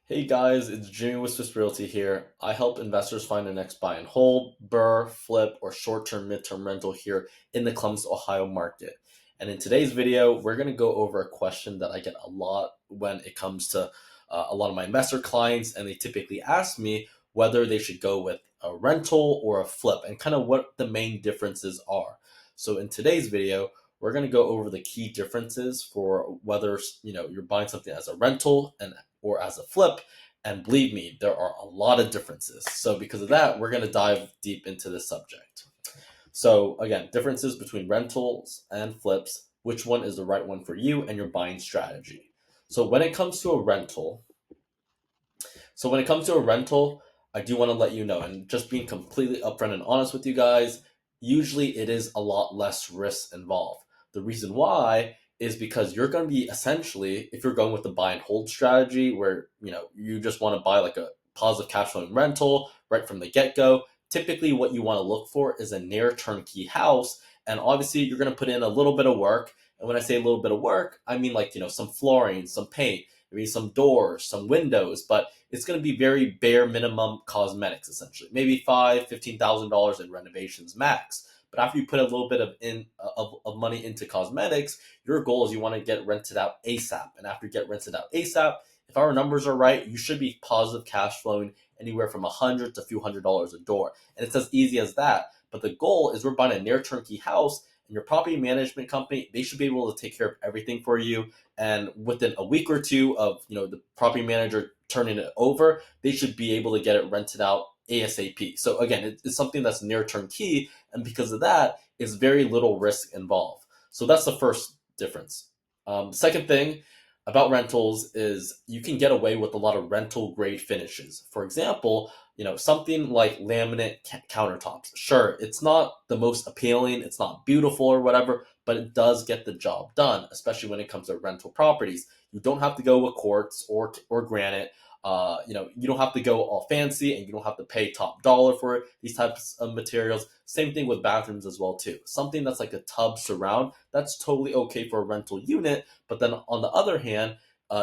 Hey guys, it's Jimmy with Swiss Realty here. I help investors find the next buy and hold, BRRRR, flip, or short-term, mid-term rental here in the Columbus, Ohio market. And in today's video, we're going to go over a question that I get a lot when it comes to a lot of my investor clients, and they typically ask me whether they should go with a rental or a flip and kind of what the main differences are. So in today's video, we're going to go over the key differences for whether you're buying something as a rental and or as a flip. And believe me, there are a lot of differences. So because of that, we're going to dive deep into this subject. So again, differences between rentals and flips, which one is the right one for you and your buying strategy. So when it comes to a rental, I do want to let you know, and just being completely upfront and honest with you guys, usually it is a lot less risk involved. The reason why is because you're going to be essentially, if you're going with the buy and hold strategy where, you just want to buy like a positive cash flowing rental right from the get-go, typically what you want to look for is a near turnkey house. And obviously you're going to put in a little bit of work. And when I say a little bit of work, I mean like, some flooring, some paint, maybe some doors, some windows, but it's going to be very bare minimum cosmetics essentially. Maybe $15,000 in renovations max. But after you put a little bit of money into cosmetics, your goal is you want to get rented out ASAP. And after you get rented out ASAP, if our numbers are right, you should be positive cash flowing anywhere from $100 to a few $100s a door. And it's as easy as that. But the goal is we're buying a near turnkey house, and your property management company, they should be able to take care of everything for you. And within a week or two of the property manager turning it over, they should be able to get it rented out ASAP. So again, it's something that's near turnkey, and because of that, it's very little risk involved. So that's the first difference. Second thing about rentals is you can get away with a lot of rental grade finishes. For example, something like laminate countertops. Sure, it's not the most appealing, it's not beautiful or whatever, but it does get the job done, especially when it comes to rental properties. You don't have to go with quartz or granite. You don't have to go all fancy, and you don't have to pay top dollar for these types of materials. Same thing with bathrooms as well too. Something that's like a tub surround, that's totally okay for a rental unit. But then on the other hand,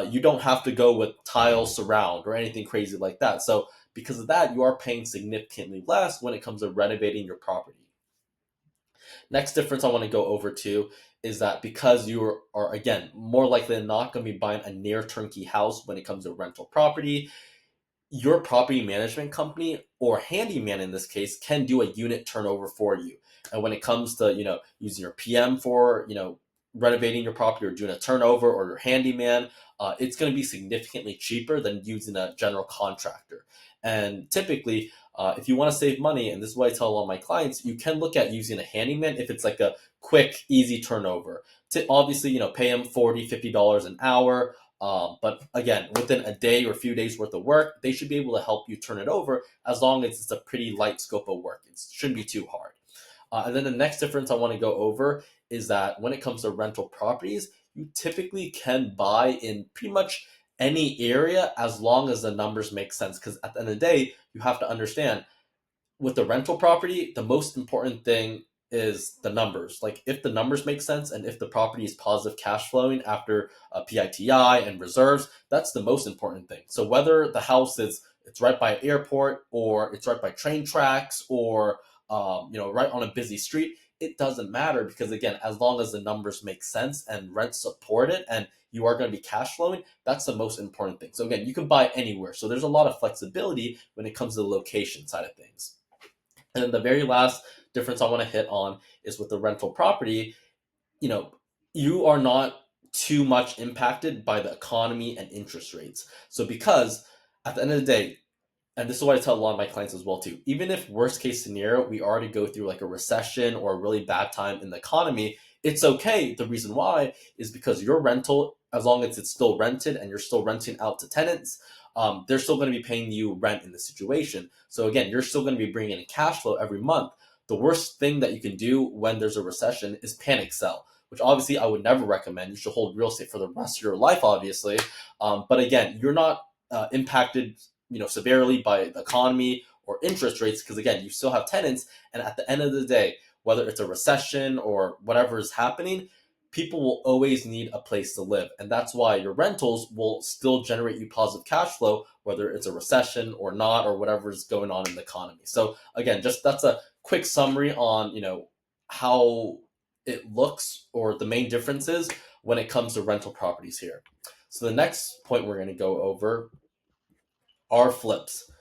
you don't have to go with tile surround or anything crazy like that. So because of that, you are paying significantly less when it comes to renovating your property. Next difference I want to go over to is that because you are again more likely than not going to be buying a near turnkey house when it comes to rental property, your property management company or handyman in this case can do a unit turnover for you. And when it comes to using your PM for renovating your property or doing a turnover, or your handyman, it's going to be significantly cheaper than using a general contractor. And typically, if you want to save money, and this is what I tell all my clients, you can look at using a handyman if it's like a quick, easy turnover. To obviously, pay them $40-50 an hour. But again, within a day or a few days worth of work, they should be able to help you turn it over as long as it's a pretty light scope of work. It shouldn't be too hard. And then the next difference I want to go over is that when it comes to rental properties, you typically can buy in pretty much any area as long as the numbers make sense. Because at the end of the day, you have to understand with the rental property, the most important thing is the numbers. Like if the numbers make sense and if the property is positive cash flowing after PITI and reserves, that's the most important thing. So whether the house is it's right by an airport or it's right by train tracks or right on a busy street, it doesn't matter because again, as long as the numbers make sense and rent support it and you are going to be cash flowing, that's the most important thing. So again, you can buy anywhere. So there's a lot of flexibility when it comes to the location side of things. And then the very last difference I want to hit on is with the rental property, you know, you are not too much impacted by the economy and interest rates. So because at the end of the day, and this is what I tell a lot of my clients as well too, even if worst case scenario, we already go through like a recession or a really bad time in the economy, it's okay. The reason why is because your rental, as long as it's still rented and you're still renting out to tenants, they're still going to be paying you rent in the situation. So again, you're still going to be bringing in cash flow every month. The worst thing that you can do when there's a recession is panic sell, which obviously I would never recommend. You should hold real estate for the rest of your life, obviously. But again, you're not impacted severely by the economy or interest rates because again, you still have tenants. And at the end of the day, whether it's a recession or whatever is happening, people will always need a place to live. And that's why your rentals will still generate you positive cash flow, whether it's a recession or not, or whatever's going on in the economy. So again, just that's a quick summary on, how it looks, or the main differences when it comes to rental properties here. So the next point we're going to go over are flips.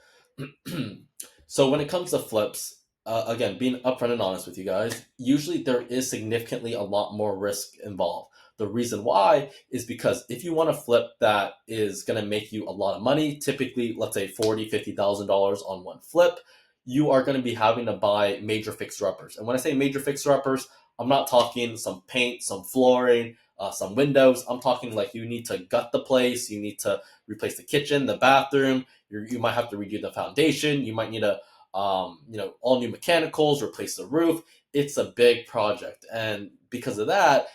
So when it comes to flips, again, being upfront and honest with you guys, usually there is significantly a lot more risk involved. The reason why is because if you want to flip that is going to make you a lot of money, typically, let's say $40,000, $50,000 on one flip, you are going to be having to buy major fixer-uppers. And when I say major fixer-uppers, I'm not talking some paint, some flooring, some windows. I'm talking like you need to gut the place, you need to replace the kitchen, the bathroom. You might have to redo the foundation. You might need a, all new mechanicals, replace the roof. It's a big project, and because of that,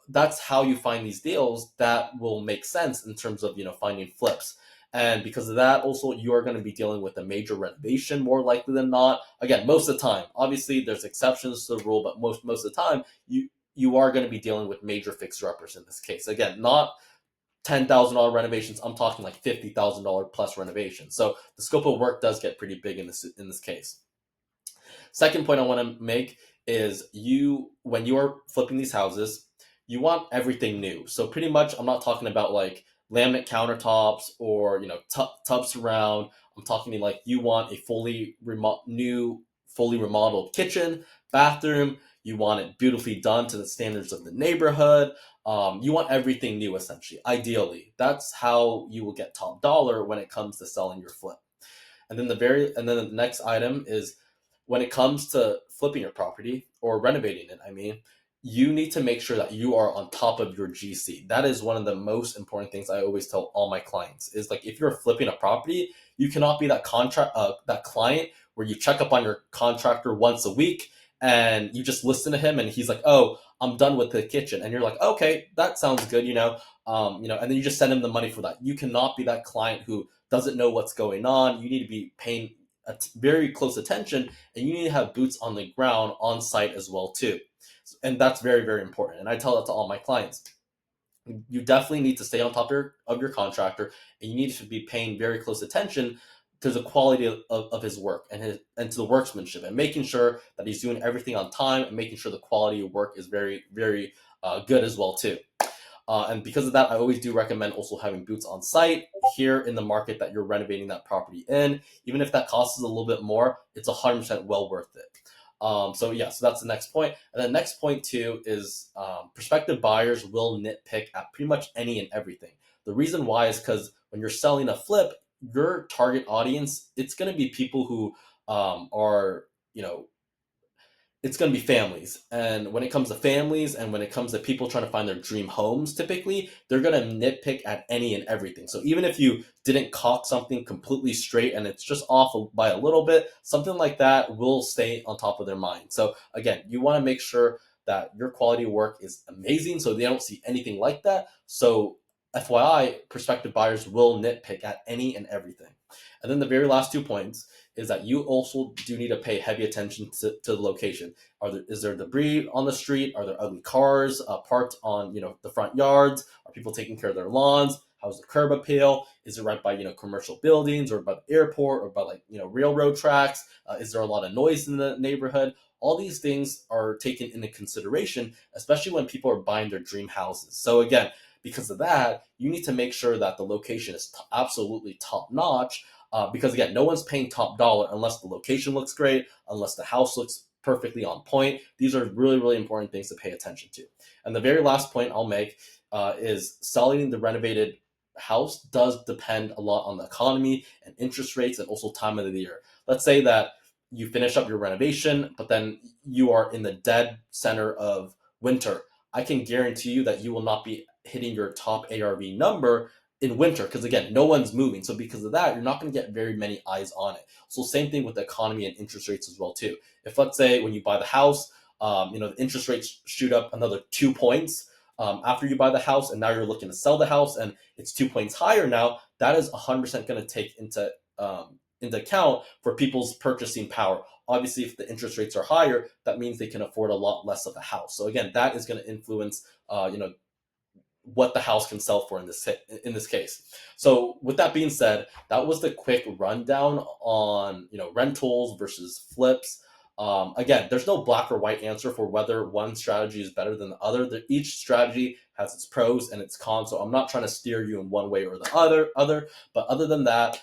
that's how you find these deals that will make sense in terms of finding flips. And because of that, also you are going to be dealing with a major renovation more likely than not. Again, most of the time, obviously there's exceptions to the rule, but most of the time you are going to be dealing with major fixer-uppers in this case. Again, not $10,000 renovations. I'm talking like $50,000 plus renovations. So the scope of work does get pretty big in this case. Second point I want to make is when you are flipping these houses, you want everything new. So pretty much, I'm not talking about like laminate countertops or tub surround. I'm talking like you want a fully remodeled kitchen, bathroom. You want it beautifully done to the standards of the neighborhood. You want everything new, essentially. Ideally, that's how you will get top dollar when it comes to selling your flip. And then the next item is when it comes to flipping your property or renovating it. I mean, you need to make sure that you are on top of your GC. That is one of the most important things I always tell all my clients. Is like if you're flipping a property, you cannot be that client where you check up on your contractor once a week and you just listen to him and he's like, "Oh, I'm done with the kitchen," and you're like, "Okay, that sounds good," and then you just send him the money for that. You cannot be that client who doesn't know what's going on. You need to be paying very close attention, and you need to have boots on the ground on site as well too. And that's very, very important. And I tell that to all my clients. You definitely need to stay on top of your contractor, and you need to be paying very close attention to the quality of his work and to the workmanship, and making sure that he's doing everything on time, and making sure the quality of work is very, very good as well too. And because of that, I always do recommend also having boots on site here in the market that you're renovating that property in. Even if that costs a little bit more, it's 100% well worth it. So that's the next point. And the next point too is prospective buyers will nitpick at pretty much any and everything. The reason why is because when you're selling a flip, your target audience, it's going to be people who are, it's going to be families. And when it comes to families and when it comes to people trying to find their dream homes, typically they're going to nitpick at any and everything. So even if you didn't caulk something completely straight and it's just off by a little bit, something like that will stay on top of their mind. So again, you want to make sure that your quality of work is amazing so they don't see anything like that. So FYI, prospective buyers will nitpick at any and everything. And then the very last 2 points is that you also do need to pay heavy attention to the location. Is there debris on the street? Are there ugly cars parked on the front yards? Are people taking care of their lawns? How's the curb appeal? Is it right by commercial buildings or by the airport or by railroad tracks? Is there a lot of noise in the neighborhood? All these things are taken into consideration, especially when people are buying their dream houses. So again, because of that, you need to make sure that the location is absolutely top notch. Because again, no one's paying top dollar unless the location looks great, unless the house looks perfectly on point. These are really, really important things to pay attention to. And the very last point I'll make is selling the renovated house does depend a lot on the economy and interest rates and also time of the year. Let's say that you finish up your renovation, but then you are in the dead center of winter. I can guarantee you that you will not be hitting your top ARV number in winter, because again, no one's moving. So because of that, you're not going to get very many eyes on it. So same thing with the economy and interest rates as well too. If let's say when you buy the house, the interest rates shoot up another 2 points after you buy the house, and now you're looking to sell the house and it's 2 points higher now, that is 100% going to take into into account for people's purchasing power. Obviously, if the interest rates are higher, that means they can afford a lot less of a house. So again, that is going to influence, what the house can sell for in this case. So with that being said, that was the quick rundown on rentals versus flips. Again, there's no black or white answer for whether one strategy is better than the other. Each strategy has its pros and its cons, so I'm not trying to steer you in one way or the other. But other than that,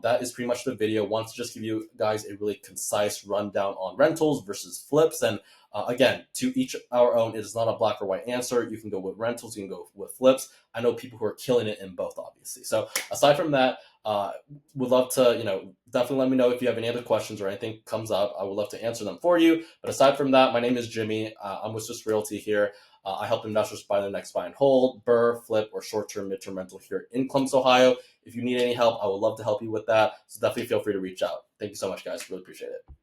that is pretty much the video. I want to just give you guys a really concise rundown on rentals versus flips. And again, to each our own. It is not a black or white answer. You can go with rentals, you can go with flips. I know people who are killing it in both, obviously. So aside from that, would love to, definitely let me know if you have any other questions or anything comes up. I would love to answer them for you. But aside from that, my name is Jimmy. I'm with Swiss Realty here. I help investors buy their next buy and hold, BRRRR, flip, or short-term, mid-term rental here in Columbus, Ohio. If you need any help, I would love to help you with that. So definitely feel free to reach out. Thank you so much, guys. Really appreciate it.